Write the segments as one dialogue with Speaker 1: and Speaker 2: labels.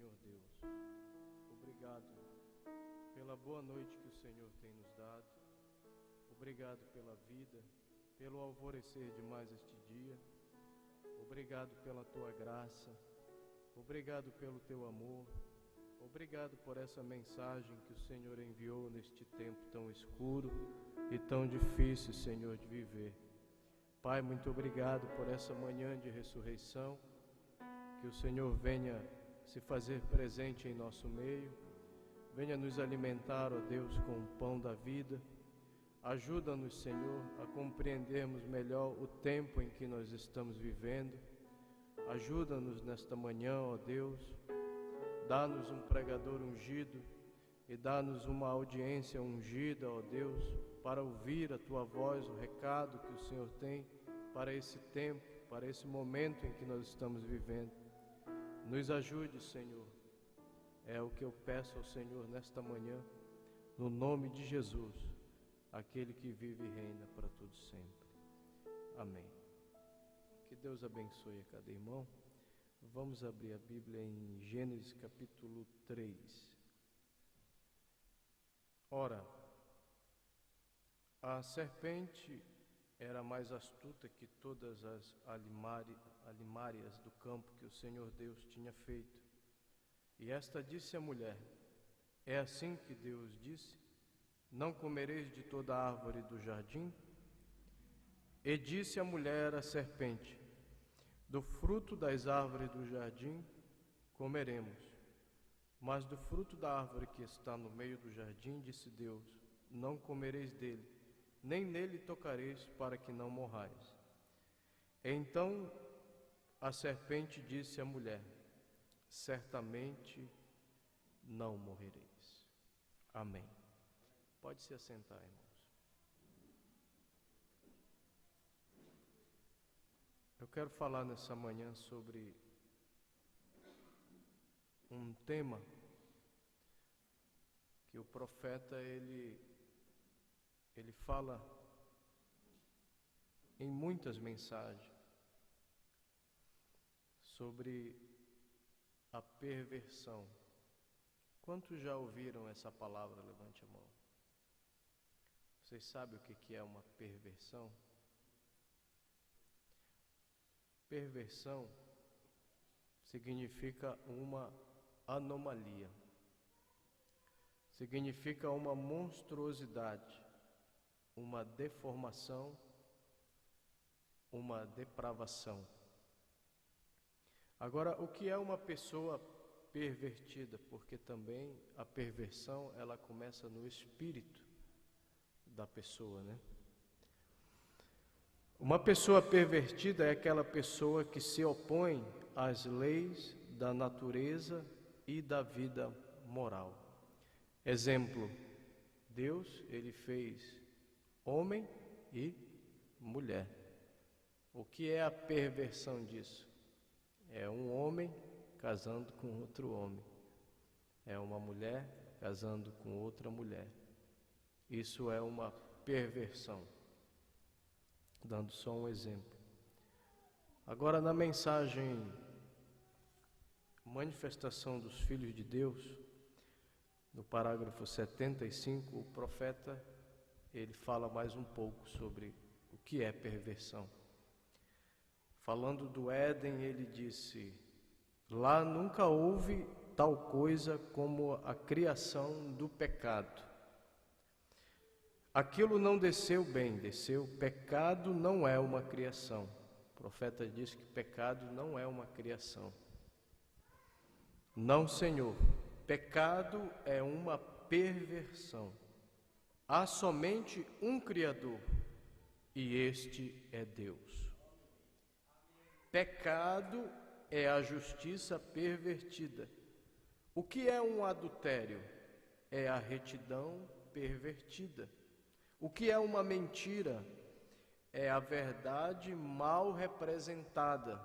Speaker 1: Senhor Deus. Obrigado pela boa noite que o Senhor tem nos dado. Obrigado pela vida, pelo alvorecer de mais este dia. Obrigado pela tua graça. Obrigado pelo teu amor. Obrigado por essa mensagem que o Senhor enviou neste tempo tão escuro e tão difícil, Senhor, de viver. Pai, muito obrigado por essa manhã de ressurreição. Que o Senhor venha se fazer presente em nosso meio. Venha nos alimentar, ó Deus, com o pão da vida. Ajuda-nos, Senhor, a compreendermos melhor o tempo em que nós estamos vivendo. Ajuda-nos nesta manhã, ó Deus. Dá-nos um pregador ungido e dá-nos uma audiência ungida, ó Deus, para ouvir a Tua voz, o recado que o Senhor tem para esse tempo, para esse momento em que nós estamos vivendo. Nos ajude, Senhor. É o que eu peço ao Senhor nesta manhã, no nome de Jesus, aquele que vive e reina para todo sempre. Amém. Que Deus abençoe a cada irmão. Vamos abrir a Bíblia em Gênesis capítulo 3. Ora, a serpente era mais astuta que todas as alimárias do campo que o Senhor Deus tinha feito. E esta disse à mulher: é assim que Deus disse: não comereis de toda a árvore do jardim? E disse a mulher à serpente: do fruto das árvores do jardim comeremos, mas do fruto da árvore que está no meio do jardim, disse Deus, não comereis dele, nem nele tocareis, para que não morrais. Então a serpente disse à mulher: certamente não morrereis. Amém. Pode se assentar, irmãos. Eu quero falar nessa manhã sobre um tema que o profeta ele fala em muitas mensagens sobre a perversão. Quantos já ouviram essa palavra? Levante a mão. Vocês sabem o que é uma perversão? Perversão significa uma anomalia, significa uma monstruosidade, uma deformação, uma depravação. Agora, o que é uma pessoa pervertida? Porque também a perversão, ela começa no espírito da pessoa, né? Uma pessoa pervertida é aquela pessoa que se opõe às leis da natureza e da vida moral. Exemplo, Deus, ele fez homem e mulher. O que é a perversão disso? É um homem casando com outro homem. É uma mulher casando com outra mulher. Isso é uma perversão. Dando só um exemplo. Agora, na mensagem Manifestação dos Filhos de Deus, no parágrafo 75, o profeta, ele fala mais um pouco sobre o que é perversão. Falando do Éden, ele disse: lá nunca houve tal coisa como a criação do pecado. Aquilo não desceu bem, desceu. Pecado não é uma criação. O profeta diz que pecado não é uma criação. Não, Senhor. Pecado é uma perversão. Há somente um Criador, e este é Deus. Pecado é a justiça pervertida. O que é um adultério? É a retidão pervertida. O que é uma mentira? É a verdade mal representada,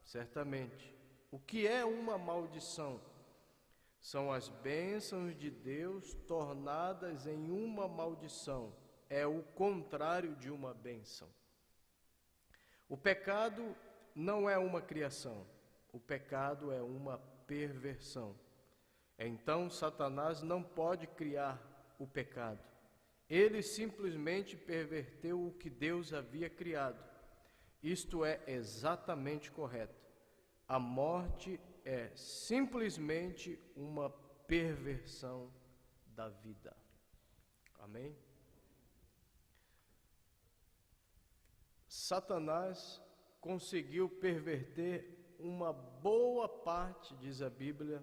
Speaker 1: certamente. O que é uma maldição? São as bênçãos de Deus tornadas em uma maldição. É o contrário de uma bênção. O pecado não é uma criação. O pecado é uma perversão. Então, Satanás não pode criar o pecado. Ele simplesmente perverteu o que Deus havia criado. Isto é exatamente correto. A morte é simplesmente uma perversão da vida. Amém? Satanás conseguiu perverter uma boa parte, diz a Bíblia,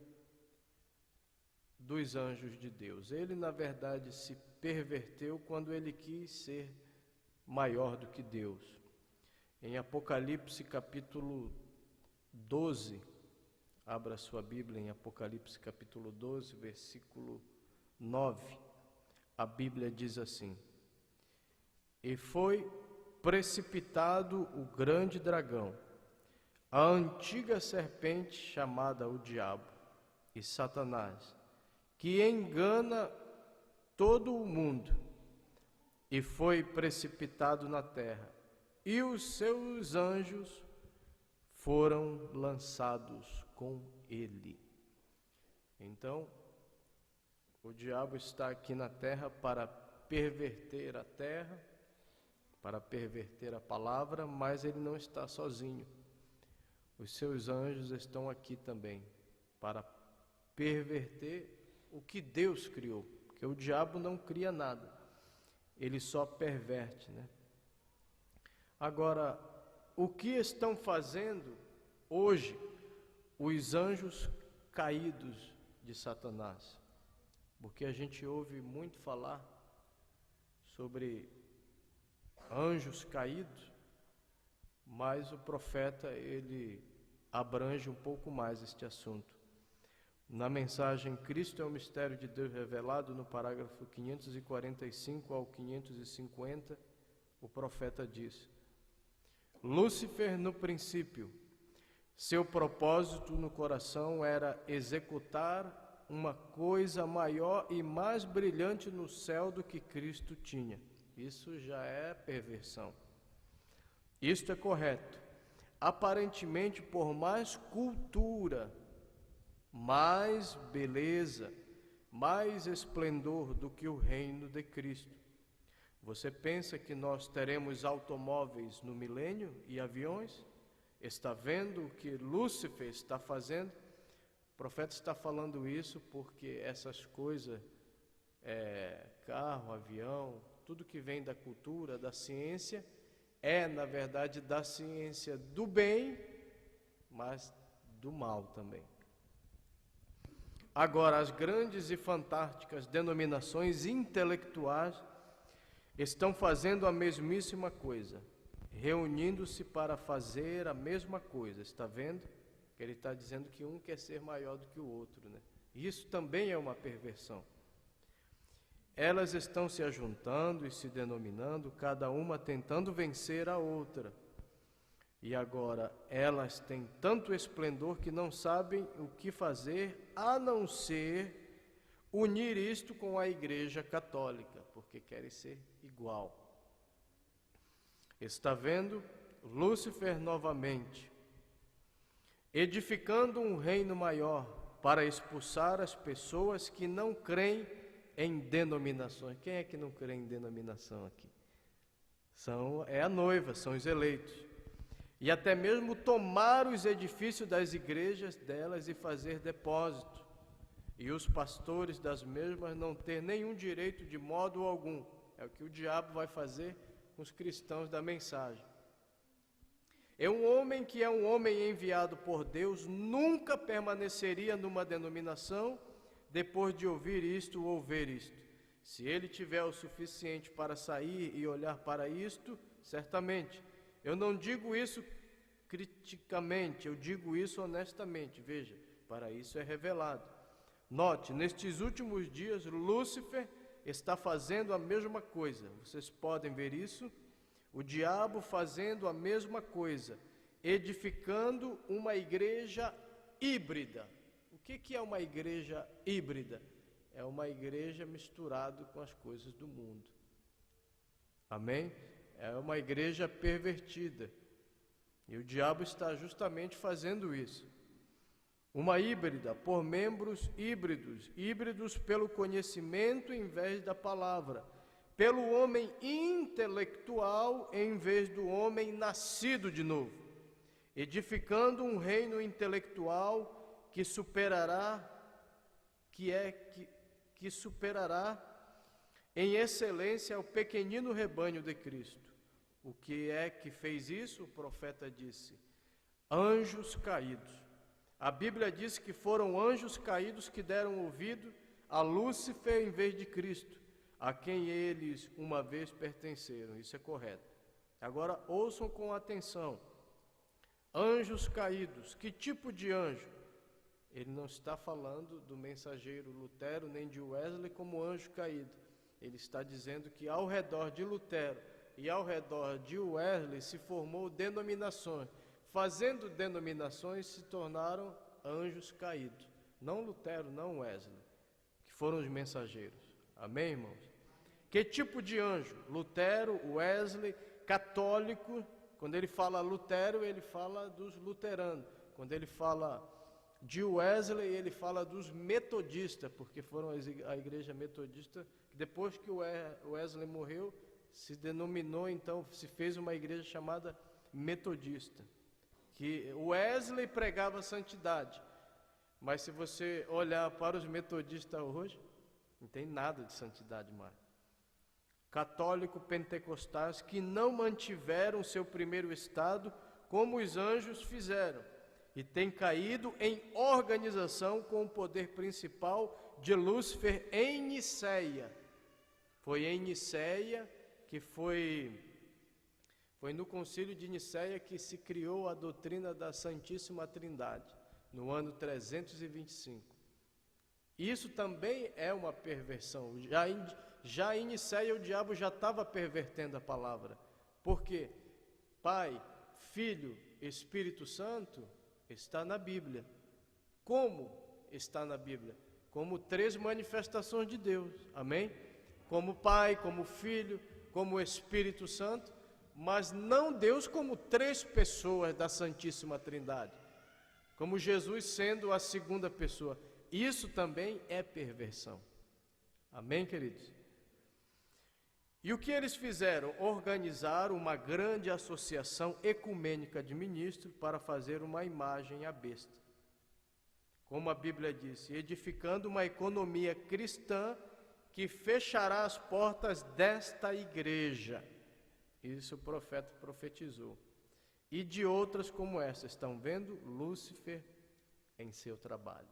Speaker 1: dos anjos de Deus. Ele, na verdade, se perverteu quando ele quis ser maior do que Deus. Em Apocalipse capítulo 12, abra sua Bíblia em Apocalipse capítulo 12, versículo 9, a Bíblia diz assim: E foi precipitado o grande dragão, a antiga serpente chamada o diabo e Satanás, que engana todo o mundo, e foi precipitado na terra, e os seus anjos foram lançados com ele. Então, o diabo está aqui na terra para perverter a terra, para perverter a palavra, mas ele não está sozinho. Os seus anjos estão aqui também para perverter o que Deus criou, porque o diabo não cria nada, ele só perverte, né? Agora, o que estão fazendo hoje os anjos caídos de Satanás? Porque a gente ouve muito falar sobre anjos caídos, mas o profeta, ele abrange um pouco mais este assunto. Na mensagem Cristo é o mistério de Deus revelado, no parágrafo 545 ao 550, o profeta diz: Lúcifer, no princípio, seu propósito no coração era executar uma coisa maior e mais brilhante no céu do que Cristo tinha. Isso já é perversão. Isto é correto. Aparentemente, por mais cultura, mais beleza, mais esplendor do que o reino de Cristo. Você pensa que nós teremos automóveis no milênio e aviões? Está vendo o que Lúcifer está fazendo? O profeta está falando isso porque essas coisas, carro, avião, tudo que vem da cultura, da ciência, é, na verdade, da ciência do bem, mas do mal também. Agora, as grandes e fantásticas denominações intelectuais estão fazendo a mesmíssima coisa, reunindo-se para fazer a mesma coisa. Está vendo? Ele está dizendo que um quer ser maior do que o outro, né? Isso também é uma perversão. Elas estão se ajuntando e se denominando, cada uma tentando vencer a outra. E agora elas têm tanto esplendor que não sabem o que fazer a não ser unir isto com a Igreja Católica, porque querem ser igual. Está vendo? Lúcifer novamente, edificando um reino maior para expulsar as pessoas que não creem em denominações. Quem é que não crê em denominação aqui? É a noiva, são os eleitos. E até mesmo tomar os edifícios das igrejas delas e fazer depósito. E os pastores das mesmas não ter nenhum direito de modo algum. É o que o diabo vai fazer com os cristãos da mensagem. Um homem que é um homem enviado por Deus nunca permaneceria numa denominação depois de ouvir isto ou ver isto. Se ele tiver o suficiente para sair e olhar para isto, certamente. Eu não digo isso criticamente, eu digo isso honestamente. Veja, para isso é revelado. Note, nestes últimos dias, Lúcifer está fazendo a mesma coisa. Vocês podem ver isso? O diabo fazendo a mesma coisa, edificando uma igreja híbrida. O que é uma igreja híbrida? É uma igreja misturada com as coisas do mundo. Amém? É uma igreja pervertida. E o diabo está justamente fazendo isso. Uma híbrida por membros híbridos pelo conhecimento em vez da palavra, pelo homem intelectual em vez do homem nascido de novo, edificando um reino intelectual que superará em excelência o pequenino rebanho de Cristo. O que é que fez isso? O profeta disse: anjos caídos. A Bíblia diz que foram anjos caídos que deram ouvido a Lúcifer em vez de Cristo, a quem eles uma vez pertenceram. Isso é correto. Agora ouçam com atenção. Anjos caídos. Que tipo de anjo? Ele não está falando do mensageiro Lutero nem de Wesley como anjo caído. Ele está dizendo que ao redor de Lutero e ao redor de Wesley se formou denominações. Fazendo denominações se tornaram anjos caídos. Não Lutero, não Wesley, que foram os mensageiros. Amém, irmãos? Que tipo de anjo? Lutero, Wesley, católico. Quando ele fala Lutero, ele fala dos luteranos. Quando ele fala de Wesley, ele fala dos metodistas, porque foram a igreja metodista. Depois que o Wesley morreu, se denominou, então, se fez uma igreja chamada metodista. Que Wesley pregava santidade, mas se você olhar para os metodistas hoje, não tem nada de santidade mais. Católico pentecostais que não mantiveram seu primeiro estado como os anjos fizeram, e tem caído em organização com o poder principal de Lúcifer em Nicéia. Foi em Nicéia que foi no concílio de Nicéia que se criou a doutrina da Santíssima Trindade, no ano 325. Isso também é uma perversão. Já em Nicéia o diabo já estava pervertendo a palavra. Por quê? Pai, Filho, Espírito Santo está na Bíblia. Como está na Bíblia? Como 3 manifestações de Deus. Amém? Como Pai, como Filho, como Espírito Santo, mas não Deus como 3 pessoas da Santíssima Trindade, como Jesus sendo a segunda pessoa. Isso também é perversão. Amém, queridos? E o que eles fizeram? Organizaram uma grande associação ecumênica de ministros para fazer uma imagem à besta. Como a Bíblia disse, edificando uma economia cristã que fechará as portas desta igreja. Isso o profeta profetizou. E de outras como essa. Estão vendo Lúcifer em seu trabalho.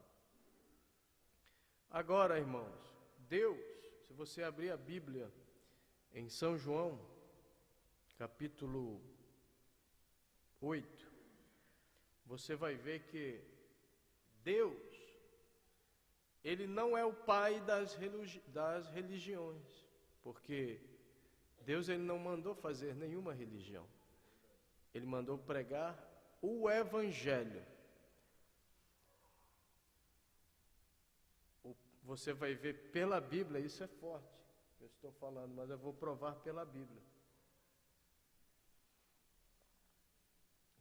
Speaker 1: Agora, irmãos, Deus, se você abrir a Bíblia em São João, capítulo 8, você vai ver que Deus, Ele não é o pai das religiões, porque Deus ele não mandou fazer nenhuma religião. Ele mandou pregar o Evangelho. Você vai ver pela Bíblia, isso é forte, eu estou falando, mas eu vou provar pela Bíblia.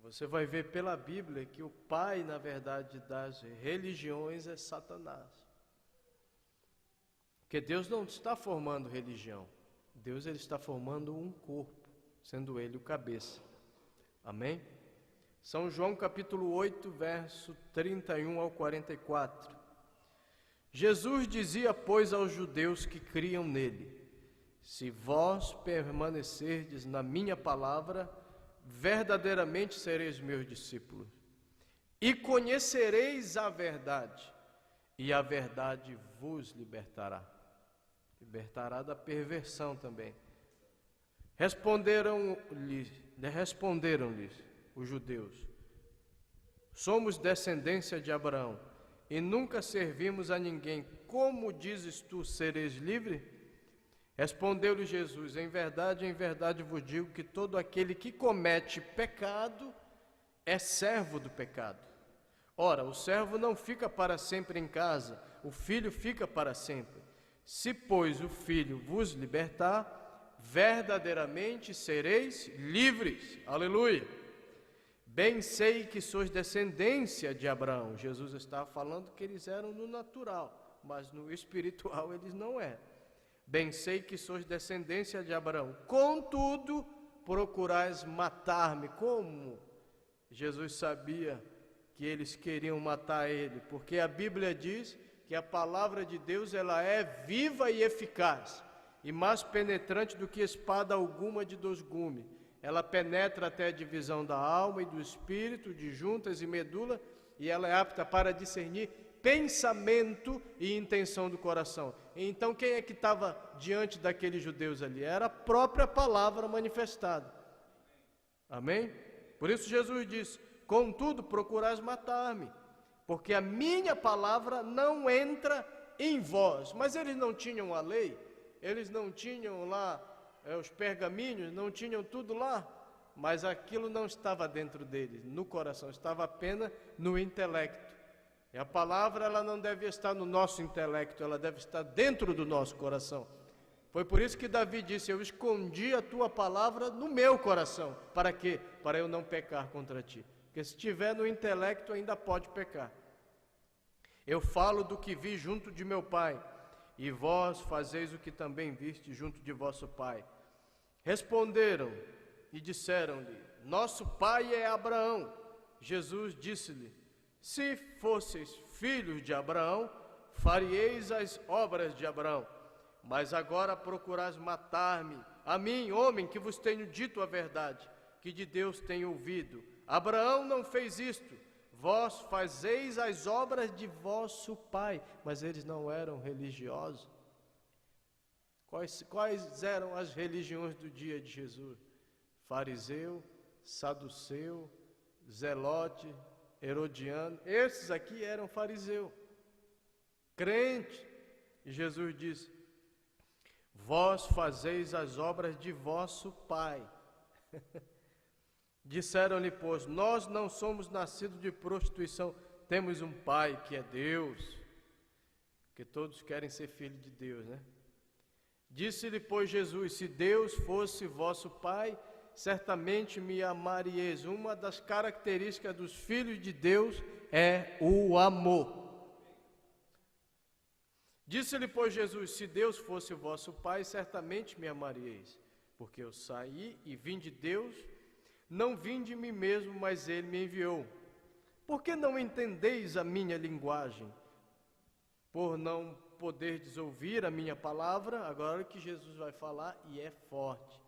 Speaker 1: Você vai ver pela Bíblia que o pai, na verdade, das religiões é Satanás. Porque Deus não está formando religião. Deus ele está formando um corpo, sendo ele o cabeça. Amém? São João capítulo 8, verso 31 ao 44. Jesus dizia, pois, aos judeus que criam nele: se vós permanecerdes na minha palavra, verdadeiramente sereis meus discípulos, e conhecereis a verdade, e a verdade vos libertará. Libertará da perversão também. Responderam-lhes os judeus: somos descendência de Abraão, e nunca servimos a ninguém. Como dizes tu, sereis livre? Respondeu-lhe Jesus: em verdade vos digo que todo aquele que comete pecado é servo do pecado. Ora, o servo não fica para sempre em casa, o filho fica para sempre. Se, pois, o Filho vos libertar, verdadeiramente sereis livres. Aleluia! Bem sei que sois descendência de Abraão. Jesus estava falando que eles eram no natural, mas no espiritual eles não eram. Bem sei que sois descendência de Abraão. Contudo, procurais matar-me. Como Jesus sabia que eles queriam matar ele? Porque a Bíblia diz que a palavra de Deus ela é viva e eficaz, e mais penetrante do que espada alguma de dois gumes. Ela penetra até a divisão da alma e do espírito, de juntas e medula, e ela é apta para discernir pensamento e intenção do coração. Então quem é que estava diante daqueles judeus ali? Era a própria palavra manifestada. Amém? Por isso Jesus disse: contudo procurais matar-me, porque a minha palavra não entra em vós. Mas eles não tinham a lei, eles não tinham lá os pergaminhos, não tinham tudo lá, mas aquilo não estava dentro deles, no coração, estava apenas no intelecto. E a palavra ela não deve estar no nosso intelecto, ela deve estar dentro do nosso coração. Foi por isso que Davi disse: eu escondi a tua palavra no meu coração. Para quê? Para eu não pecar contra ti. Porque se estiver no intelecto ainda pode pecar. Eu falo do que vi junto de meu pai, e vós fazeis o que também viste junto de vosso pai. Responderam e disseram-lhe: nosso pai é Abraão. Jesus disse-lhe: se fosseis filhos de Abraão, faríeis as obras de Abraão. Mas agora procurais matar-me, a mim, homem, que vos tenho dito a verdade, que de Deus tenho ouvido. Abraão não fez isto, vós fazeis as obras de vosso pai. Mas eles não eram religiosos. Quais eram as religiões do dia de Jesus? Fariseu, saduceu, zelote, herodiano. Esses aqui eram fariseu, crente. E Jesus disse: vós fazeis as obras de vosso pai. Disseram-lhe, pois, nós não somos nascidos de prostituição, temos um pai que é Deus. Porque todos querem ser filhos de Deus, né? Disse-lhe, pois, Jesus: se Deus fosse vosso pai, certamente me amaríeis. Uma das características dos filhos de Deus é o amor. Disse-lhe, pois, Jesus: se Deus fosse vosso pai, certamente me amaríeis, porque eu saí e vim de Deus, não vim de mim mesmo, mas ele me enviou. Por que não entendeis a minha linguagem? Por não poderdes ouvir a minha palavra. Agora que Jesus vai falar, e é forte: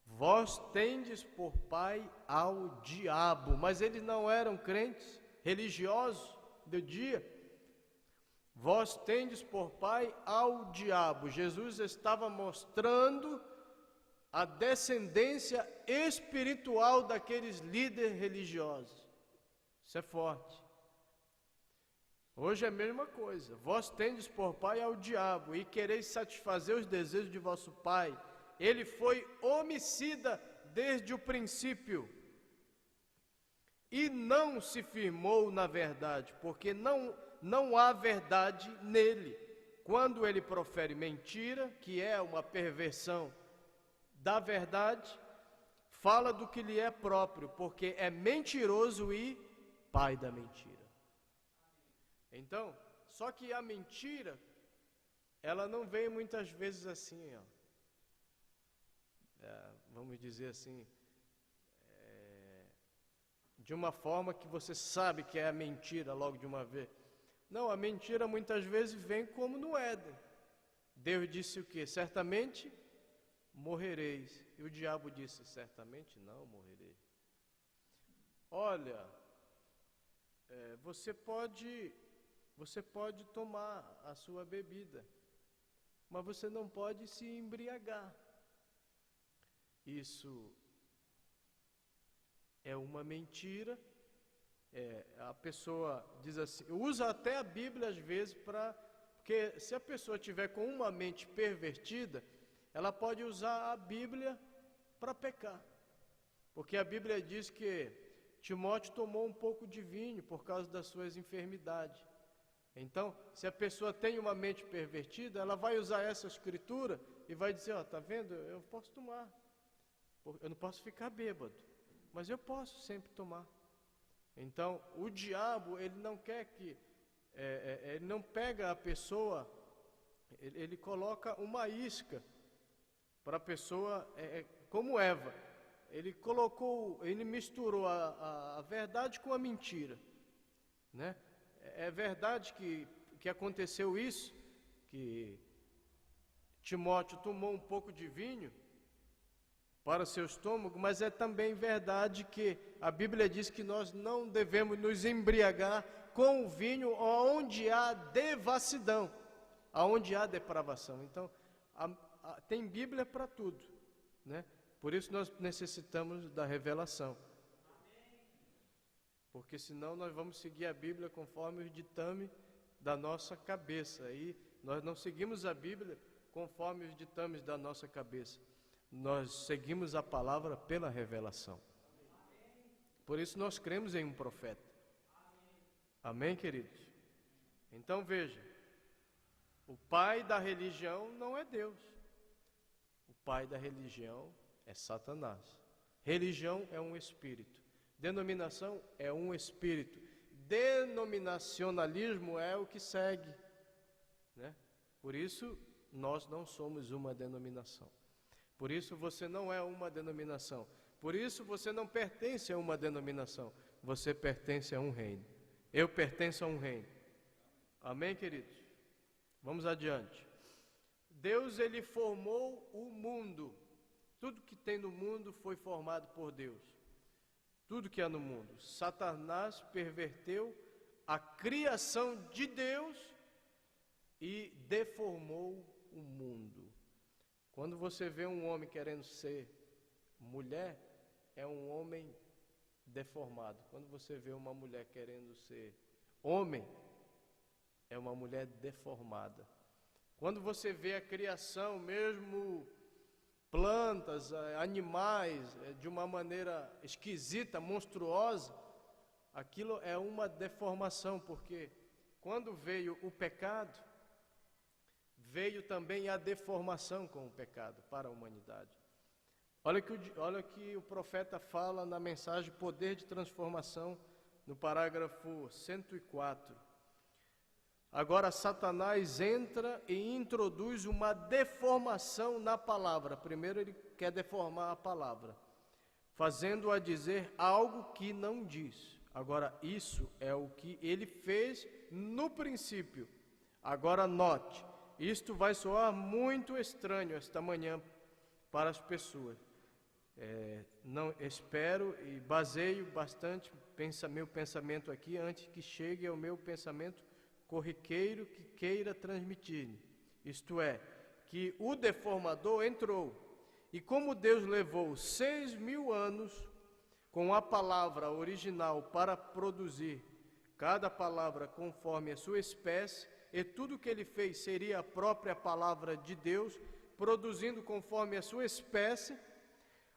Speaker 1: vós tendes por pai ao diabo. Mas eles não eram crentes religiosos do dia. Vós tendes por pai ao diabo. Jesus estava mostrando a descendência espiritual daqueles líderes religiosos. Isso é forte. Hoje é a mesma coisa. Vós tendes por pai ao diabo, e quereis satisfazer os desejos de vosso pai. Ele foi homicida desde o princípio, e não se firmou na verdade, porque não há verdade nele. Quando ele profere mentira, que é uma perversão da verdade, fala do que lhe é próprio, porque é mentiroso e pai da mentira. Então, só que a mentira, ela não vem muitas vezes assim, vamos dizer assim, de uma forma que você sabe que é a mentira logo de uma vez. Não, a mentira muitas vezes vem como no Éden. Deus disse o quê? Certamente morrereis. E o diabo disse: certamente não morrerei. Olha, você pode tomar a sua bebida, mas você não pode se embriagar. Isso é uma mentira. A pessoa diz assim, usa até a Bíblia às vezes porque se a pessoa tiver com uma mente pervertida, ela pode usar a Bíblia para pecar. Porque a Bíblia diz que Timóteo tomou um pouco de vinho por causa das suas enfermidades. Então, se a pessoa tem uma mente pervertida, ela vai usar essa escritura e vai dizer: tá vendo, eu posso tomar, eu não posso ficar bêbado, mas eu posso sempre tomar. Então, o diabo, ele não quer que, ele não pega a pessoa, ele coloca uma isca para a pessoa, como Eva. Ele misturou a verdade com a mentira, né? É verdade que aconteceu isso, que Timóteo tomou um pouco de vinho para seu estômago, mas é também verdade que a Bíblia diz que nós não devemos nos embriagar com o vinho onde há devassidão, onde há depravação. Então, tem Bíblia para tudo, né? Por isso nós necessitamos da revelação. Porque senão nós vamos seguir a Bíblia conforme o ditame da nossa cabeça. E nós não seguimos a Bíblia conforme os ditames da nossa cabeça. Nós seguimos a palavra pela revelação. Por isso nós cremos em um profeta. Amém, queridos? Então veja, o pai da religião não é Deus. O pai da religião é Satanás. Religião é um espírito. Denominação é um espírito. Denominacionalismo é o que segue, né? Por isso, nós não somos uma denominação. Por isso, você não é uma denominação. Por isso, você não pertence a uma denominação. Você pertence a um reino. Eu pertenço a um reino. Amém, queridos? Vamos adiante. Deus, ele formou o mundo. Tudo que tem no mundo foi formado por Deus. Tudo que há no mundo. Satanás perverteu a criação de Deus e deformou o mundo. Quando você vê um homem querendo ser mulher, é um homem deformado. Quando você vê uma mulher querendo ser homem, é uma mulher deformada. Quando você vê a criação, mesmo plantas, animais, de uma maneira esquisita, monstruosa, aquilo é uma deformação, porque quando veio o pecado, veio também a deformação com o pecado para a humanidade. Olha que o profeta fala na mensagem Poder de Transformação, no parágrafo 104. Agora Satanás entra e introduz uma deformação na palavra. Primeiro ele quer deformar a palavra, fazendo-a dizer algo que não diz. Agora isso é o que ele fez no princípio. Agora note, isto vai soar muito estranho esta manhã para as pessoas. Não espero e baseio bastante meu pensamento aqui antes que chegue ao meu pensamento corriqueiro que queira transmitir. Isto é, que o deformador entrou. E como Deus levou 6.000 anos com a palavra original para produzir cada palavra conforme a sua espécie, e tudo que ele fez seria a própria palavra de Deus, produzindo conforme a sua espécie,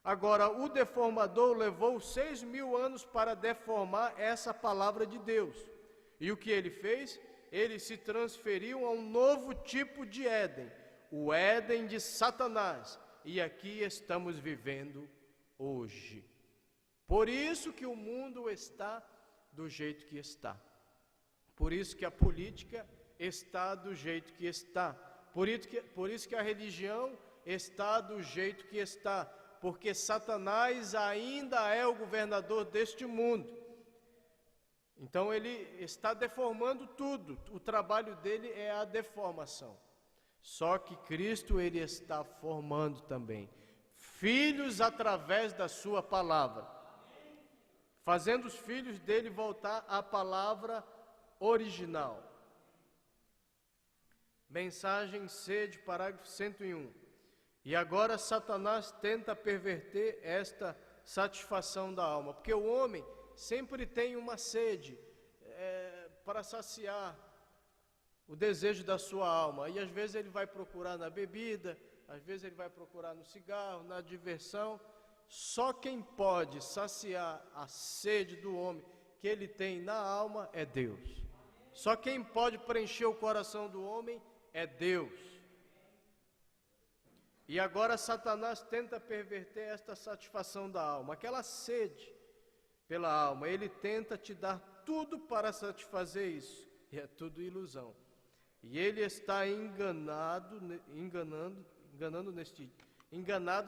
Speaker 1: agora o deformador levou 6.000 anos para deformar essa palavra de Deus. E o que ele fez? Ele se transferiu a um novo tipo de Éden, o Éden de Satanás. E aqui estamos vivendo hoje. Por isso que o mundo está do jeito que está. Por isso que a política está do jeito que está. Por isso que a religião está do jeito que está. Porque Satanás ainda é o governador deste mundo. Então ele está deformando tudo. O trabalho dele é a deformação. Só que Cristo, ele está formando também filhos através da sua palavra, fazendo os filhos dele voltar à palavra original. Mensagem C de parágrafo 101. E agora Satanás tenta perverter esta satisfação da alma, porque o homem sempre tem uma sede para saciar o desejo da sua alma. E às vezes ele vai procurar na bebida, às vezes ele vai procurar no cigarro, na diversão. Só quem pode saciar a sede do homem que ele tem na alma é Deus. Só quem pode preencher o coração do homem é Deus. E agora Satanás tenta perverter esta satisfação da alma, aquela sede pela alma. Ele tenta te dar tudo para satisfazer isso, e é tudo ilusão. E ele está enganado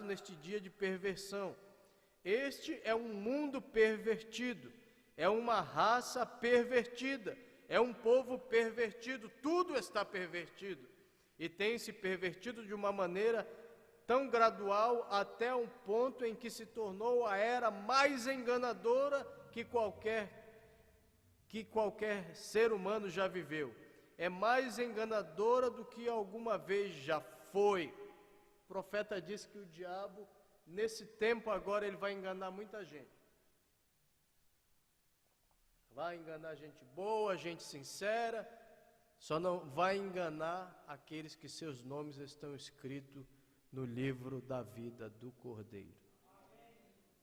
Speaker 1: neste dia de perversão. Este é um mundo pervertido, é uma raça pervertida, é um povo pervertido, tudo está pervertido. E tem se pervertido de uma maneira tão gradual até um ponto em que se tornou a era mais enganadora que qualquer ser humano já viveu. É mais enganadora do que alguma vez já foi. O profeta disse que o diabo, nesse tempo agora, ele vai enganar muita gente. Vai enganar gente boa, gente sincera, só não vai enganar aqueles que seus nomes estão escritos no livro da vida do Cordeiro.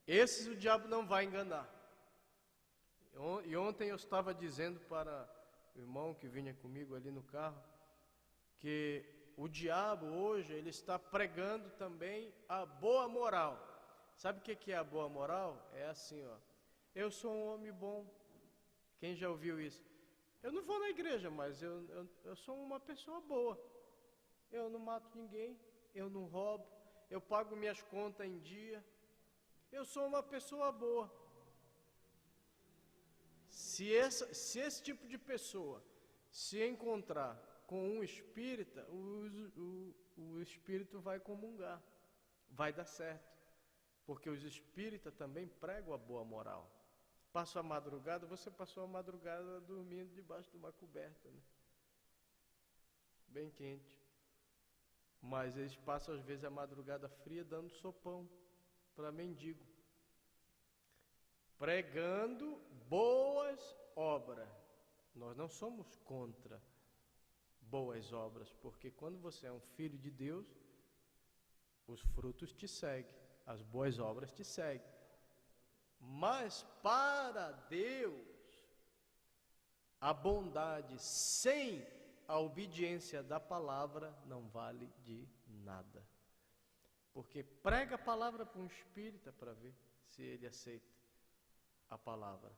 Speaker 1: Esses o diabo não vai enganar. E ontem eu estava dizendo para o irmão que vinha comigo ali no carro, que o diabo hoje, ele está pregando também a boa moral. Sabe o que é a boa moral? É assim, ó. Eu sou um homem bom. Quem já ouviu isso? Eu não vou na igreja, mas eu sou uma pessoa boa. Eu não mato ninguém, eu não roubo, eu pago minhas contas em dia. Eu sou uma pessoa boa. Se esse tipo de pessoa se encontrar com um espírita, o espírito vai comungar, vai dar certo, porque os espíritas também pregam a boa moral. Passou a madrugada, você passou a madrugada dormindo debaixo de uma coberta, né? Bem quente. Mas eles passam às vezes a madrugada fria dando sopão para mendigo, pregando boas obras. Nós não somos contra boas obras, porque quando você é um filho de Deus, os frutos te seguem, as boas obras te seguem. Mas para Deus, a bondade sem a obediência da palavra não vale de nada. Porque prega a palavra para um espírita para ver se ele aceita a palavra.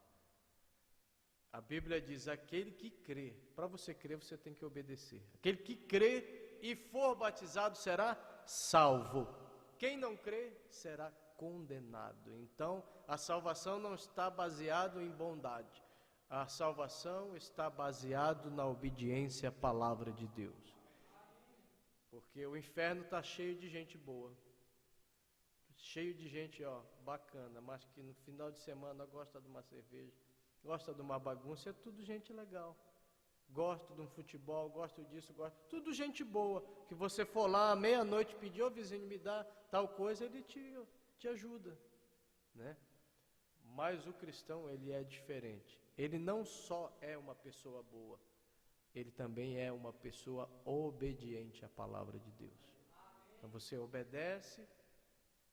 Speaker 1: A Bíblia diz, aquele que crê, para você crer você tem que obedecer. Aquele que crê e for batizado será salvo. Quem não crê será condenado. Então, a salvação não está baseada em bondade. A salvação está baseada na obediência à palavra de Deus. Porque o inferno está cheio de gente boa. Cheio de gente, bacana, mas que no final de semana gosta de uma cerveja, gosta de uma bagunça, é tudo gente legal. Gosta de um futebol, gosta disso, gosta. Tudo gente boa. Que você for lá à meia-noite pedir, ô vizinho, me dá tal coisa, ele te ajuda, né? Mas o cristão, ele é diferente. Ele não só é uma pessoa boa, ele também é uma pessoa obediente à palavra de Deus. Então você obedece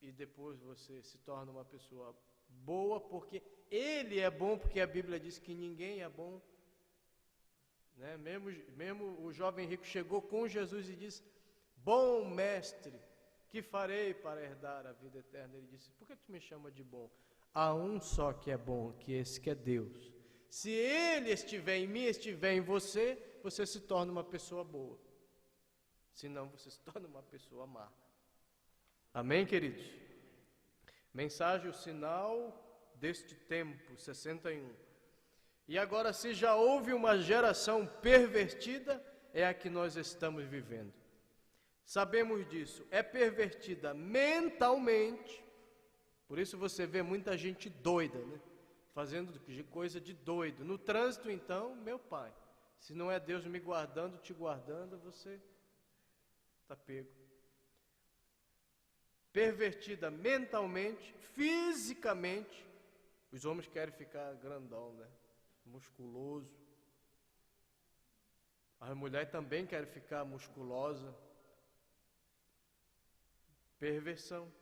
Speaker 1: e depois você se torna uma pessoa boa, porque ele é bom, porque a Bíblia diz que ninguém é bom, né? Mesmo o jovem rico chegou com Jesus e disse, bom mestre, que farei para herdar a vida eterna? Ele disse, por que tu me chama de bom? Há um só que é bom, que esse que é Deus. Se ele estiver em mim, estiver em você, você se torna uma pessoa boa. Senão você se torna uma pessoa má. Amém, queridos? Mensagem, o sinal deste tempo, 61. E agora, se já houve uma geração pervertida, é a que nós estamos vivendo. Sabemos disso, é pervertida mentalmente. Por isso você vê muita gente doida, né? Fazendo coisa de doido. No trânsito, então, meu pai, se não é Deus me guardando, te guardando, você está pego. Pervertida mentalmente, fisicamente. Os homens querem ficar grandão, né? Musculoso. As mulheres também querem ficar musculosa. Perversão.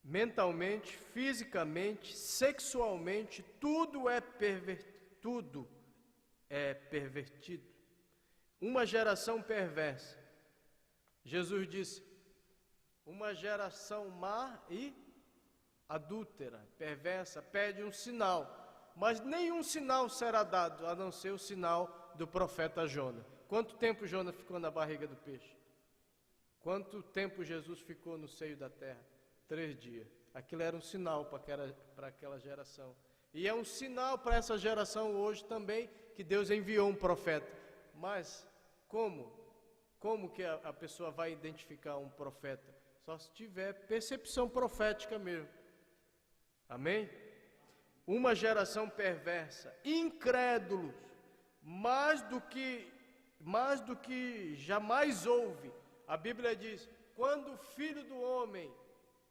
Speaker 1: Mentalmente, fisicamente, sexualmente, tudo é pervertido. Uma geração perversa. Jesus disse: uma geração má e adúltera, perversa, pede um sinal, mas nenhum sinal será dado, a não ser o sinal do profeta Jonas. Quanto tempo Jonas ficou na barriga do peixe? Quanto tempo Jesus ficou no seio da terra? 3 dias. Aquilo era um sinal para aquela geração. E é um sinal para essa geração hoje também, que Deus enviou um profeta. Mas como que a pessoa vai identificar um profeta? Só se tiver percepção profética mesmo. Amém? Uma geração perversa, incrédulos, mais do que jamais houve. A Bíblia diz: quando o Filho do Homem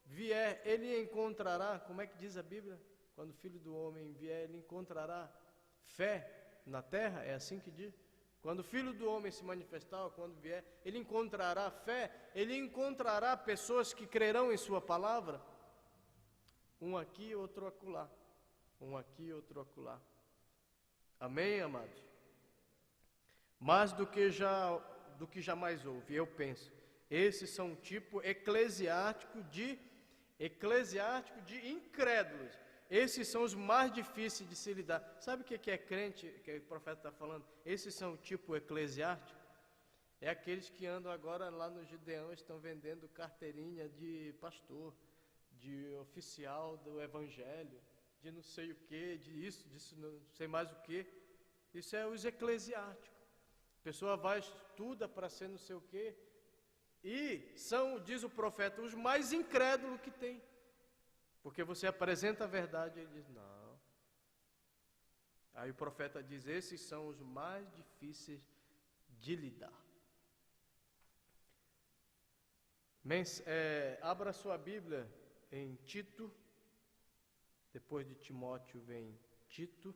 Speaker 1: vier, ele encontrará, como é que diz a Bíblia? Quando o Filho do Homem vier, ele encontrará fé na terra, é assim que diz? Quando o Filho do Homem se manifestar, quando vier, ele encontrará fé, ele encontrará pessoas que crerão em sua palavra. Um aqui, outro acolá. Um aqui, outro acolá. Amém, amados? Mais do que jamais houve, eu penso. Esses são um tipo eclesiástico de incrédulos. Esses são os mais difíceis de se lidar. Sabe o que é crente, que o profeta está falando? Esses são o tipo eclesiástico. É aqueles que andam agora lá no Gideão, estão vendendo carteirinha de pastor, de oficial do evangelho, de não sei o que, disso não sei mais o que. Isso é os eclesiásticos. A pessoa vai, estuda para ser não sei o que, e são, diz o profeta, os mais incrédulos que tem. Porque você apresenta a verdade e ele diz, não. Aí o profeta diz, esses são os mais difíceis de lidar. Abra sua Bíblia em Tito. Depois de Timóteo vem Tito.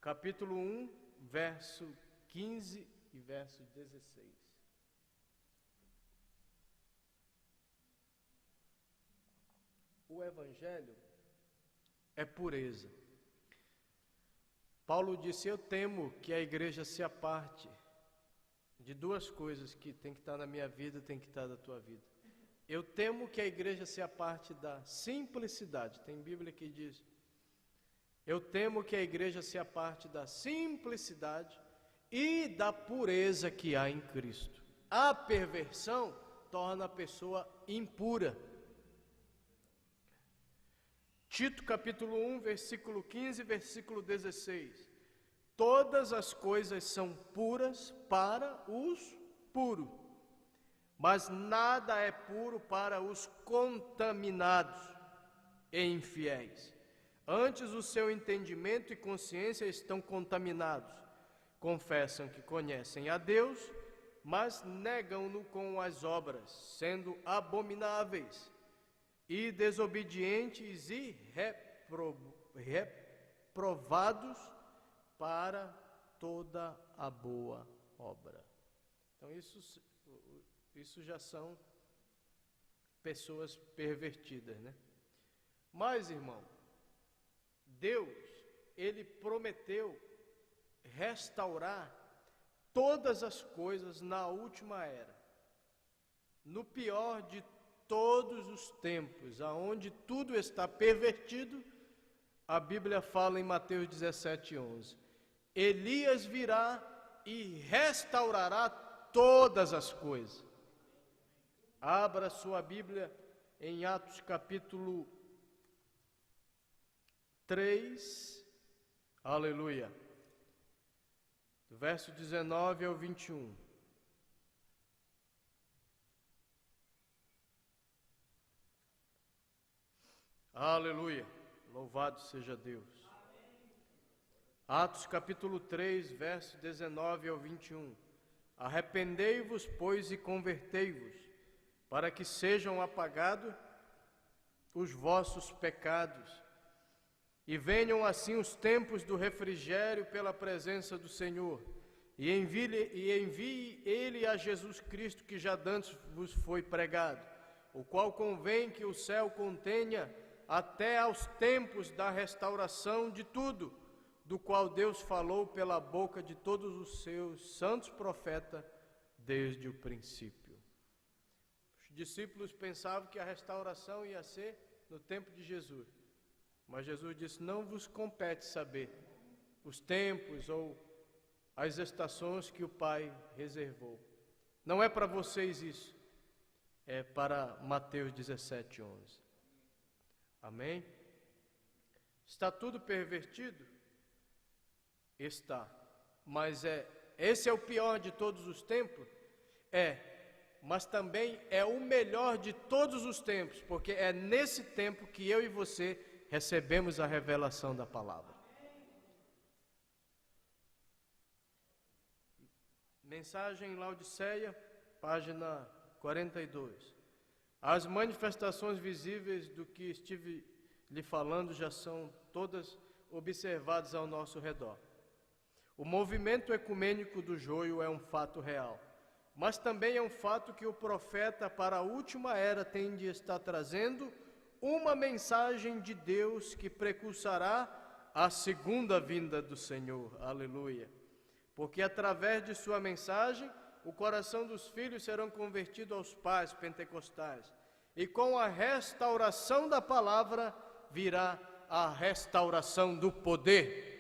Speaker 1: Capítulo 1, verso 15 e verso 16. O Evangelho é pureza. Paulo disse, eu temo que a igreja se aparte de 2 coisas que tem que estar na minha vida, tem que estar na tua vida. Eu temo que a igreja se aparte da simplicidade. Tem Bíblia que diz, eu temo que a igreja se aparte da simplicidade e da pureza que há em Cristo. A perversão torna a pessoa impura. Tito capítulo 1, versículo 15, versículo 16. Todas as coisas são puras para os puros, mas nada é puro para os contaminados e infiéis. Antes o seu entendimento e consciência estão contaminados. Confessam que conhecem a Deus, mas negam-no com as obras, sendo abomináveis e desobedientes e reprovados para toda a boa obra. Então isso já são pessoas pervertidas, né? Mas, irmão, Deus, Ele prometeu restaurar todas as coisas na última era, no pior de todos os tempos, aonde tudo está pervertido. A Bíblia fala em Mateus 17:11, Elias virá e restaurará todas as coisas. Abra sua Bíblia em Atos capítulo 3, aleluia, do verso 19 ao 21. Aleluia, louvado seja Deus. Atos capítulo 3, verso 19 ao 21. Arrependei-vos, pois, e convertei-vos, para que sejam apagados os vossos pecados, e venham assim os tempos do refrigério pela presença do Senhor, e envie Ele a Jesus Cristo, que já dantes vos foi pregado, o qual convém que o céu contenha até aos tempos da restauração de tudo, do qual Deus falou pela boca de todos os seus santos profetas desde o princípio. Os discípulos pensavam que a restauração ia ser no tempo de Jesus, mas Jesus disse: não vos compete saber os tempos ou as estações que o Pai reservou. Não é para vocês isso, é para Mateus 17:11. Amém? Está tudo pervertido? Está. Mas esse é o pior de todos os tempos? Mas também é o melhor de todos os tempos, porque é nesse tempo que eu e você recebemos a revelação da palavra. Mensagem em Laodiceia, página 42. As manifestações visíveis do que estive lhe falando já são todas observadas ao nosso redor. O movimento ecumênico do joio é um fato real, mas também é um fato que o profeta para a última era tem de estar trazendo uma mensagem de Deus que precursará a segunda vinda do Senhor. Aleluia! Porque através de sua mensagem, o coração dos filhos serão convertidos aos pais pentecostais. E com a restauração da palavra, virá a restauração do poder.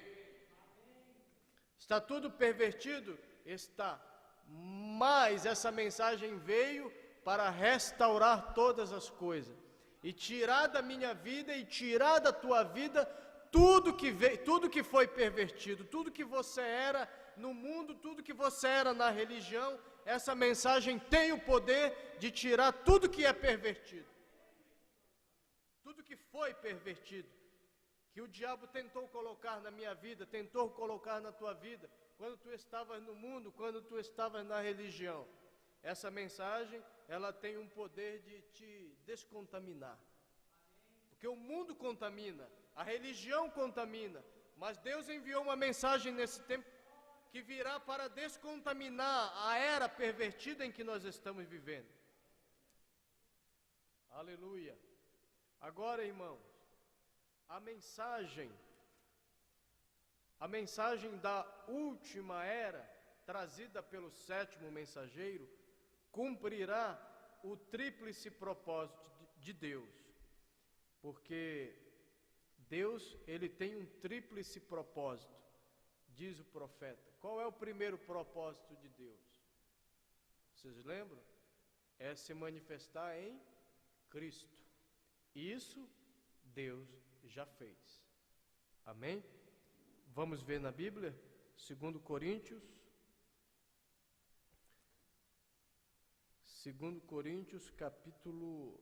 Speaker 1: Está tudo pervertido? Está. Mas essa mensagem veio para restaurar todas as coisas. E tirar da minha vida e tirar da tua vida tudo que foi pervertido, tudo que você era no mundo, tudo que você era na religião. Essa mensagem tem o poder de tirar tudo que é pervertido. Tudo que foi pervertido, que o diabo tentou colocar na minha vida, tentou colocar na tua vida, quando tu estavas no mundo, quando tu estavas na religião. Essa mensagem, ela tem um poder de te descontaminar. Porque o mundo contamina, a religião contamina, mas Deus enviou uma mensagem nesse tempo que virá para descontaminar a era pervertida em que nós estamos vivendo. Aleluia! Agora, irmãos, a mensagem da última era, trazida pelo sétimo mensageiro, cumprirá o tríplice propósito de Deus. Porque Deus, ele tem um tríplice propósito, diz o profeta. Qual é o primeiro propósito de Deus? Vocês lembram? É se manifestar em Cristo. Isso Deus já fez. Amém? Vamos ver na Bíblia, 2 Coríntios, capítulo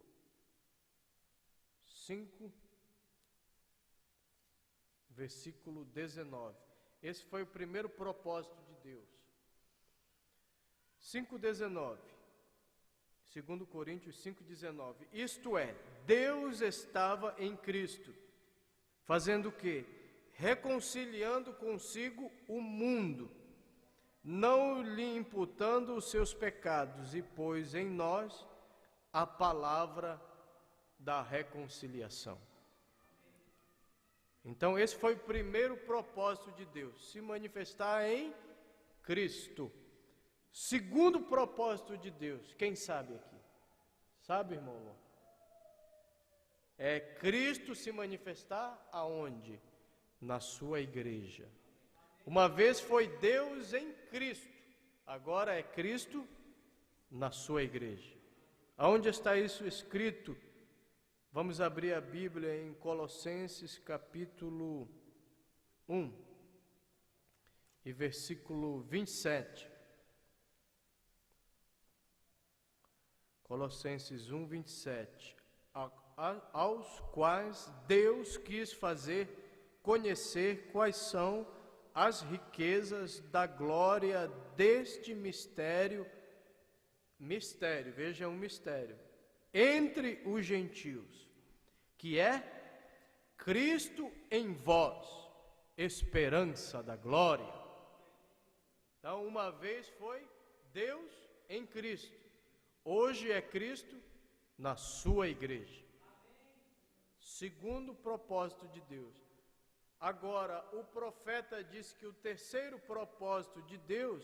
Speaker 1: 5, versículo 19. Esse foi o primeiro propósito de Deus. 5:19. 2 Coríntios 5:19. Isto é, Deus estava em Cristo, fazendo o quê? Reconciliando consigo o mundo, não lhe imputando os seus pecados, e pôs em nós a palavra da reconciliação. Então esse foi o primeiro propósito de Deus, se manifestar em Cristo. Segundo propósito de Deus, quem sabe aqui? Sabe, irmão? É Cristo se manifestar aonde? Na sua igreja. Uma vez foi Deus em Cristo, agora é Cristo na sua igreja. Aonde está isso escrito? Vamos abrir a Bíblia em Colossenses capítulo 1 e versículo 27. Colossenses 1, 27. Aos quais Deus quis fazer conhecer quais são as riquezas da glória deste mistério, veja, um mistério, entre os gentios, que é Cristo em vós, esperança da glória. Então, uma vez foi Deus em Cristo, hoje é Cristo na sua igreja. Segundo propósito de Deus, Agora, o profeta diz que o terceiro propósito de Deus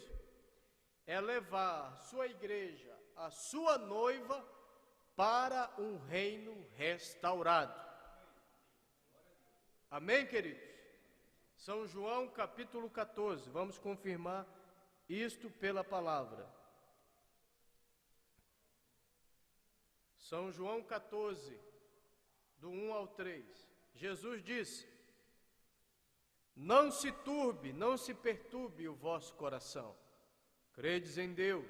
Speaker 1: é levar sua igreja, a sua noiva, para um reino restaurado. Amém, queridos? São João capítulo 14, vamos confirmar isto pela palavra. São João 14, do 1 ao 3. Jesus disse: não se turbe, não se perturbe o vosso coração. Credes em Deus,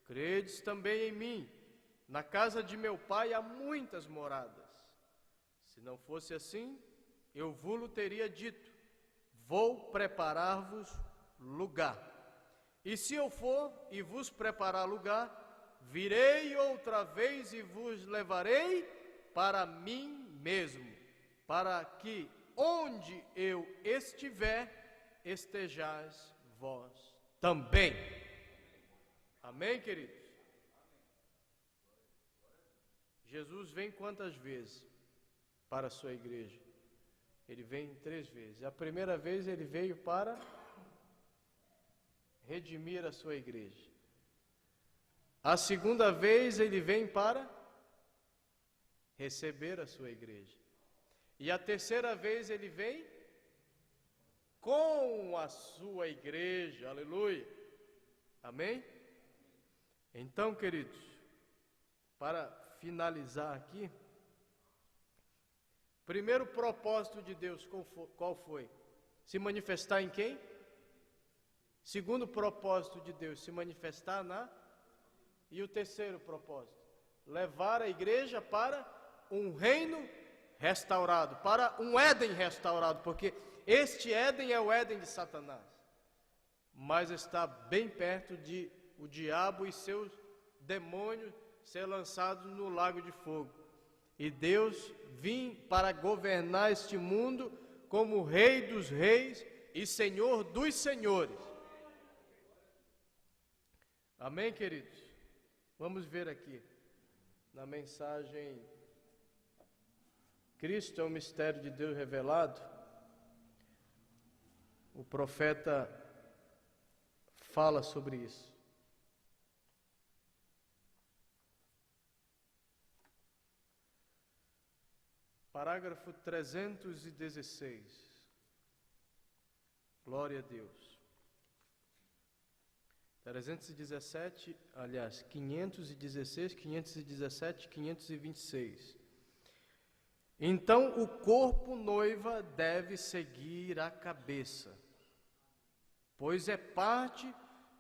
Speaker 1: credes também em mim. Na casa de meu pai há muitas moradas. Se não fosse assim, eu vos teria dito: vou preparar-vos lugar. E se eu for e vos preparar lugar, virei outra vez e vos levarei para mim mesmo, para que onde eu estiver, estejais vós também. Amém, queridos? Jesus vem quantas vezes para a sua igreja? Ele vem 3 vezes. A primeira vez ele veio para redimir a sua igreja. A segunda vez ele vem para receber a sua igreja. E a terceira vez ele vem com a sua igreja. Aleluia. Amém? Então, queridos, para finalizar aqui, primeiro propósito de Deus, qual foi? Se manifestar em quem? Segundo propósito de Deus, se manifestar na... E o terceiro propósito? Levar a igreja para um reino restaurado, para um Éden restaurado, porque este Éden é o Éden de Satanás, mas está bem perto de o diabo e seus demônios ser lançados no lago de fogo. E Deus vim para governar este mundo como Rei dos reis e Senhor dos senhores. Amém, queridos? Vamos ver aqui na mensagem Cristo é o mistério de Deus revelado. O profeta fala sobre isso. Parágrafo 316. Glória a Deus. 317, aliás, 516, 517, 526. Então o corpo noiva deve seguir a cabeça, pois é parte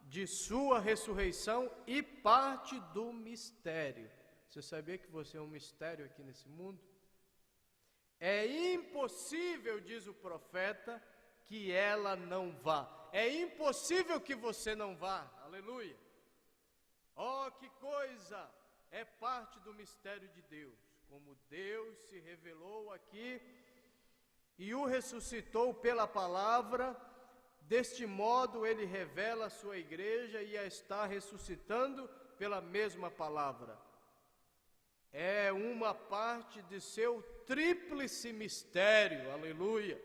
Speaker 1: de sua ressurreição e parte do mistério. Você sabia que você é um mistério aqui nesse mundo? É impossível, diz o profeta, que ela não vá. É impossível que você não vá. Aleluia. Oh, que coisa! É parte do mistério de Deus. Como Deus se revelou aqui e o ressuscitou pela palavra, deste modo ele revela a sua igreja e a está ressuscitando pela mesma palavra. É uma parte de seu tríplice mistério, aleluia.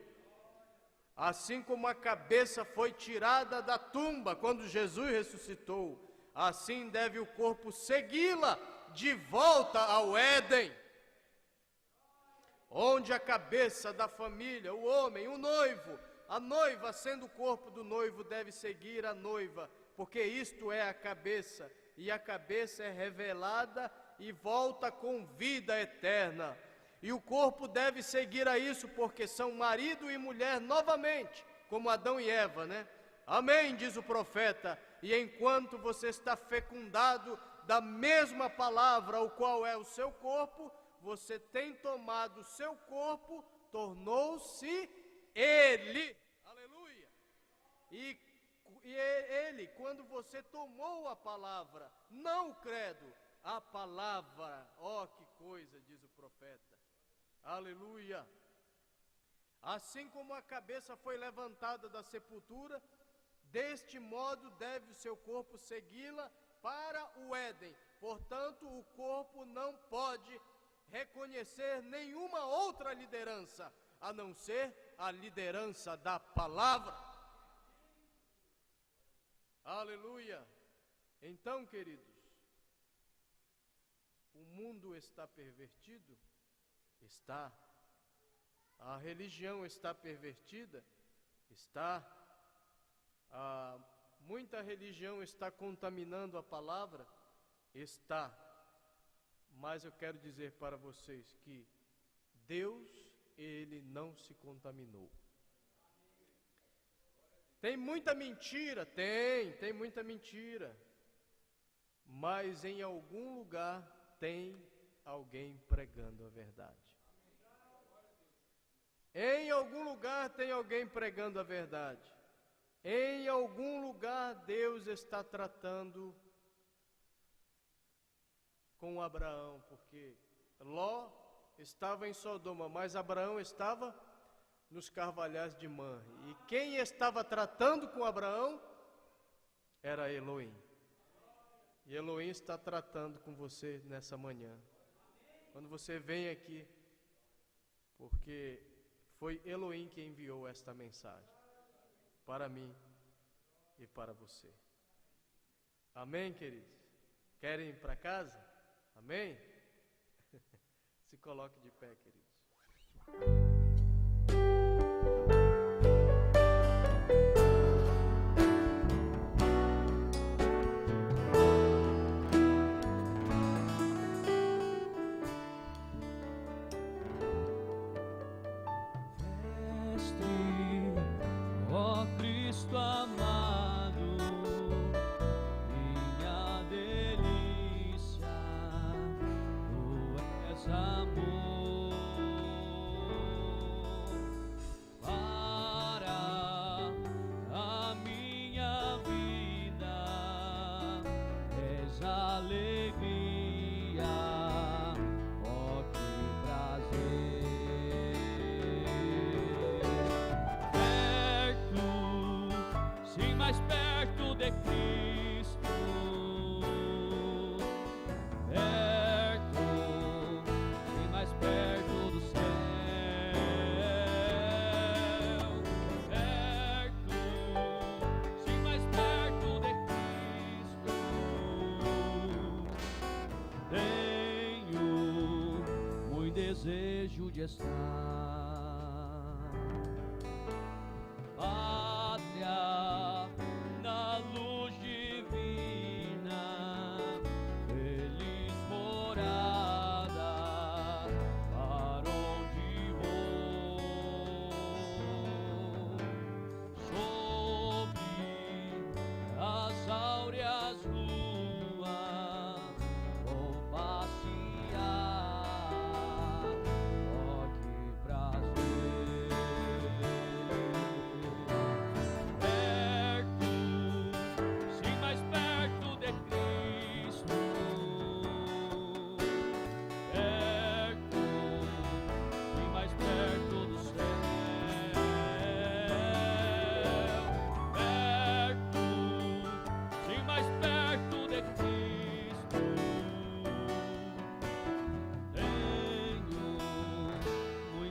Speaker 1: Assim como a cabeça foi tirada da tumba quando Jesus ressuscitou, assim deve o corpo segui-la de volta ao Éden, onde a cabeça da família, o homem, o noivo, a noiva, sendo o corpo do noivo, deve seguir a noiva, porque isto é a cabeça, e a cabeça é revelada e volta com vida eterna. E o corpo deve seguir a isso, porque são marido e mulher novamente, como Adão e Eva, né? Amém, diz o profeta. E enquanto você está fecundado da mesma palavra, o qual é o seu corpo, você tem tomado o seu corpo, tornou-se ele. Aleluia. E ele, quando você tomou a palavra, não o credo, a palavra, ó que coisa, diz o profeta. Aleluia. Assim como a cabeça foi levantada da sepultura, deste modo deve o seu corpo segui-la para o Éden. Portanto, o corpo não pode reconhecer nenhuma outra liderança, a não ser a liderança da palavra. Aleluia! Então, queridos, o mundo está pervertido? Está. A religião está pervertida? Está. Muita religião está contaminando a palavra? Está. Mas eu quero dizer para vocês que Deus, Ele não se contaminou. Tem muita mentira? Tem muita mentira. Mas em algum lugar tem alguém pregando a verdade. Em algum lugar tem alguém pregando a verdade. Em algum lugar Deus está tratando com Abraão, porque Ló estava em Sodoma, mas Abraão estava nos carvalhais de Manre. E quem estava tratando com Abraão era Elohim. E Elohim está tratando com você nessa manhã. Quando você vem aqui, porque foi Elohim que enviou esta mensagem para mim e para você. Amém, queridos? Querem ir para casa? Amém? Se coloque de pé, queridos.
Speaker 2: Desejo de estar, pátria na luz divina, feliz morada, para onde vou, sobre as áureas ruas vou passear.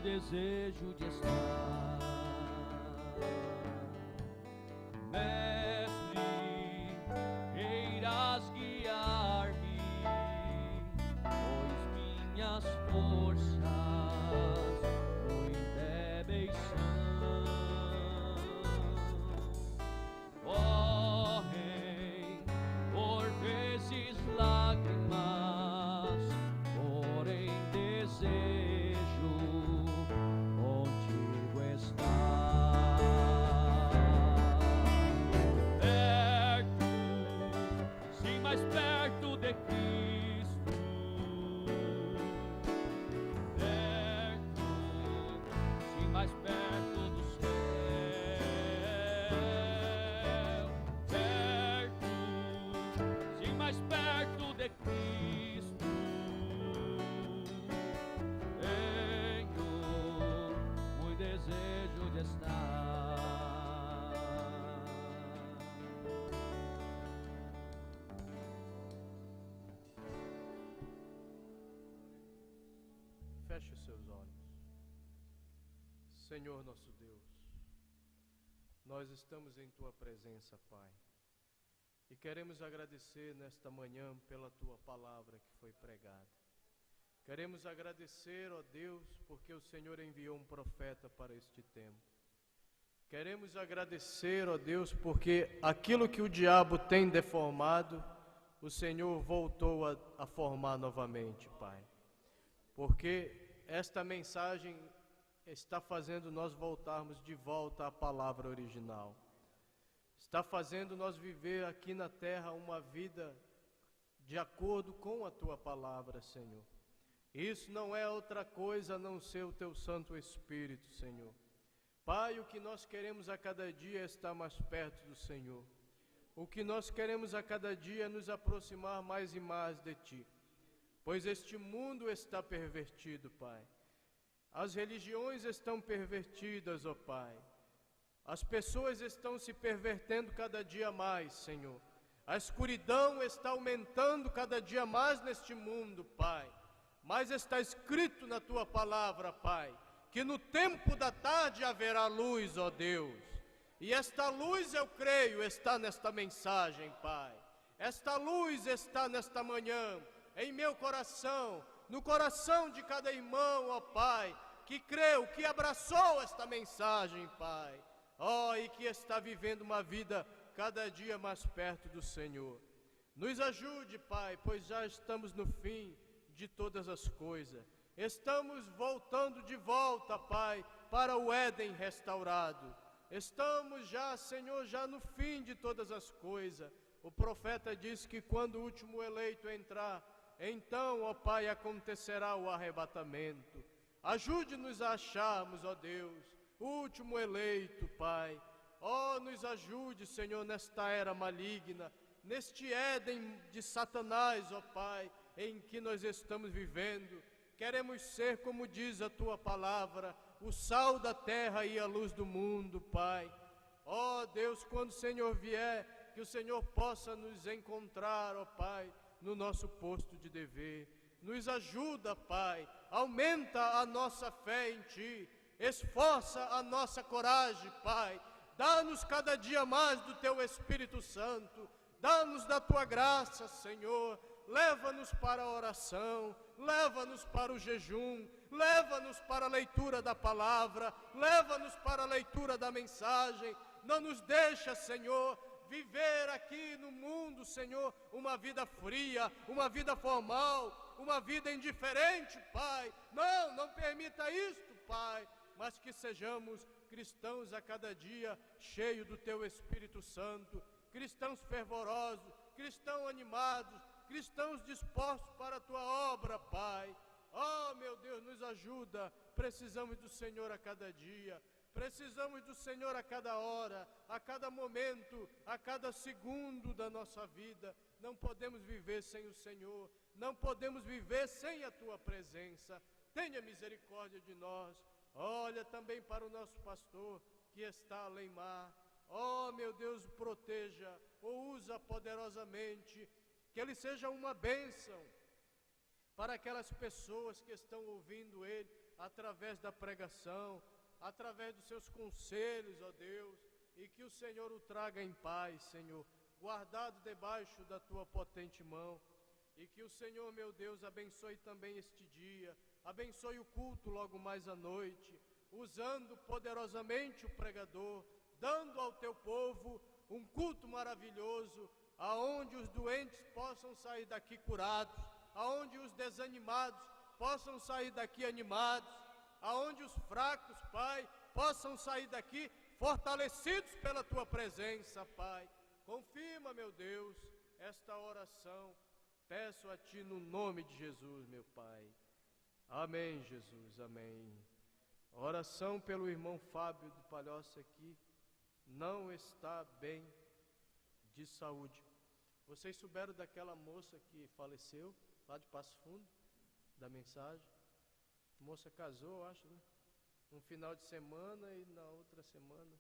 Speaker 2: Desejo de estar, Mestre, irás guiar-me, pois minhas forças muito débeis são, correm por vezes lágrimas, porém desejo contigo estar, perto, sim, mais perto de Cristo, perto, sim, mais perto do céu, perto, sim, mais perto de Cristo. Desejo de estar.
Speaker 1: Feche os seus olhos. Senhor nosso Deus, nós estamos em Tua presença, Pai, e queremos agradecer nesta manhã pela Tua palavra que foi pregada. Queremos agradecer, ó Deus, porque o Senhor enviou um profeta para este tempo. Queremos agradecer, ó Deus, porque aquilo que o diabo tem deformado, o Senhor voltou a formar novamente, Pai. Porque esta mensagem está fazendo nós voltarmos de volta à palavra original. Está fazendo nós viver aqui na terra uma vida de acordo com a Tua palavra, Senhor. Isso não é outra coisa a não ser o Teu Santo Espírito, Senhor. Pai, o que nós queremos a cada dia é estar mais perto do Senhor. O que nós queremos a cada dia é nos aproximar mais e mais de Ti. Pois este mundo está pervertido, Pai. As religiões estão pervertidas, ó Pai. As pessoas estão se pervertendo cada dia mais, Senhor. A escuridão está aumentando cada dia mais neste mundo, Pai. Mas está escrito na Tua palavra, Pai, que no tempo da tarde haverá luz, ó Deus. E esta luz, eu creio, está nesta mensagem, Pai. Esta luz está nesta manhã, em meu coração, no coração de cada irmão, ó Pai, que creu, que abraçou esta mensagem, Pai. Ó, e que está vivendo uma vida cada dia mais perto do Senhor. Nos ajude, Pai, pois já estamos no fim de todas as coisas. Estamos voltando de volta, Pai, para o Éden restaurado. Estamos já, Senhor, já no fim de todas as coisas. O profeta diz que quando o último eleito entrar, então, ó Pai, acontecerá o arrebatamento. Ajude-nos a acharmos, ó Deus, o último eleito, Pai. Ó, nos ajude, Senhor, nesta era maligna, neste Éden de Satanás, ó Pai, em que nós estamos vivendo. Queremos ser, como diz a Tua palavra, o sal da terra e a luz do mundo, Pai. Ó Deus, quando o Senhor vier, que o Senhor possa nos encontrar, ó Pai, no nosso posto de dever. Nos ajuda, Pai, aumenta a nossa fé em Ti, esforça a nossa coragem, Pai. Dá-nos cada dia mais do Teu Espírito Santo, dá-nos da Tua graça, Senhor. Leva-nos para a oração, leva-nos para o jejum, leva-nos para a leitura da palavra, leva-nos para a leitura da mensagem. Não nos deixa, Senhor, viver aqui no mundo, Senhor, uma vida fria, uma vida formal, uma vida indiferente, Pai. Não permita isto, Pai, mas que sejamos cristãos a cada dia, cheios do Teu Espírito Santo, cristãos fervorosos, cristãos animados, cristãos dispostos para a Tua obra, Pai. Oh, meu Deus, nos ajuda. Precisamos do Senhor a cada dia. Precisamos do Senhor a cada hora, a cada momento, a cada segundo da nossa vida. Não podemos viver sem o Senhor. Não podemos viver sem a Tua presença. Tenha misericórdia de nós. Olha também para o nosso pastor que está além mar. Oh, meu Deus, proteja, o usa poderosamente. Que ele seja uma bênção para aquelas pessoas que estão ouvindo ele através da pregação, através dos seus conselhos, ó Deus, e que o Senhor o traga em paz, Senhor, guardado debaixo da Tua potente mão, e que o Senhor, meu Deus, abençoe também este dia, abençoe o culto logo mais à noite, usando poderosamente o pregador, dando ao Teu povo um culto maravilhoso, aonde os doentes possam sair daqui curados, aonde os desanimados possam sair daqui animados, aonde os fracos, Pai, possam sair daqui fortalecidos pela Tua presença, Pai. Confirma, meu Deus, esta oração, peço a Ti no nome de Jesus, meu Pai. Amém, Jesus, amém. A oração pelo irmão Fábio do Palhoça aqui não está bem de saúde. Vocês souberam daquela moça que faleceu, lá de Passo Fundo, da mensagem? A moça casou, eu acho, né? Um final de semana e na outra semana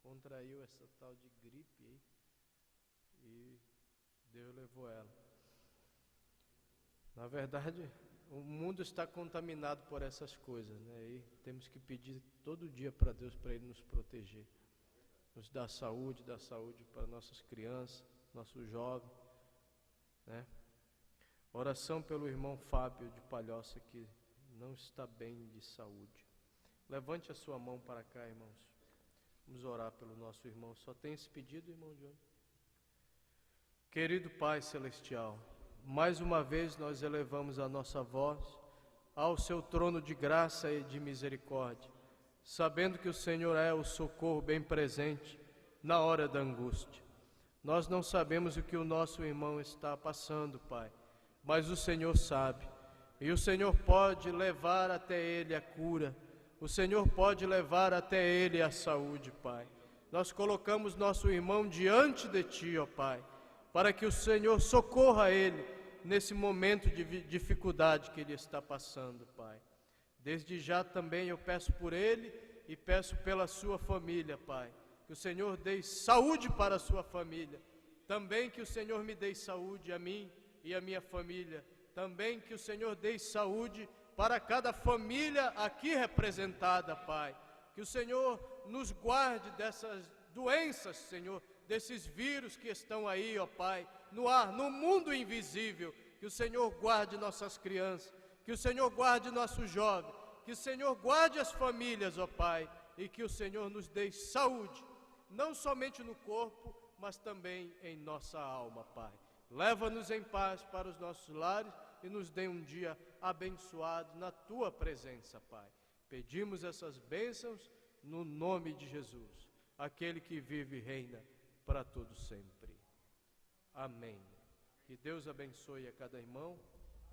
Speaker 1: contraiu essa tal de gripe aí. E Deus levou ela. Na verdade, O mundo está contaminado por essas coisas, né? E temos que pedir todo dia para Deus, para Ele nos proteger, nos dar saúde para nossas crianças, nossos jovens, né? Oração pelo irmão Fábio de Palhoça, que não está bem de saúde. Levante a sua mão para cá, irmãos. Vamos orar pelo nosso irmão. Só tem esse pedido, irmão Johnny? Querido Pai Celestial, mais uma vez nós elevamos a nossa voz ao seu trono de graça e de misericórdia, sabendo que o Senhor é o socorro bem presente na hora da angústia. Nós não sabemos o que o nosso irmão está passando, Pai, mas o Senhor sabe, e o Senhor pode levar até ele a cura, o Senhor pode levar até ele a saúde, Pai. Nós colocamos nosso irmão diante de Ti, ó Pai, para que o Senhor socorra ele nesse momento de dificuldade que ele está passando, Pai. Desde já também eu peço por ele e peço pela sua família, Pai, que o Senhor dê saúde para a sua família, também que o Senhor me dê saúde a mim e a minha família, também que o Senhor dê saúde para cada família aqui representada, Pai, que o Senhor nos guarde dessas doenças, Senhor, desses vírus que estão aí, ó Pai, no ar, no mundo invisível, que o Senhor guarde nossas crianças, que o Senhor guarde nossos jovens, que o Senhor guarde as famílias, ó Pai, e que o Senhor nos dê saúde, não somente no corpo, mas também em nossa alma, Pai. Leva-nos em paz para os nossos lares e nos dê um dia abençoado na Tua presença, Pai. Pedimos essas bênçãos no nome de Jesus, aquele que vive e reina para todo sempre. Amém. Que Deus abençoe a cada irmão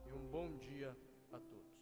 Speaker 1: e um bom dia a todos.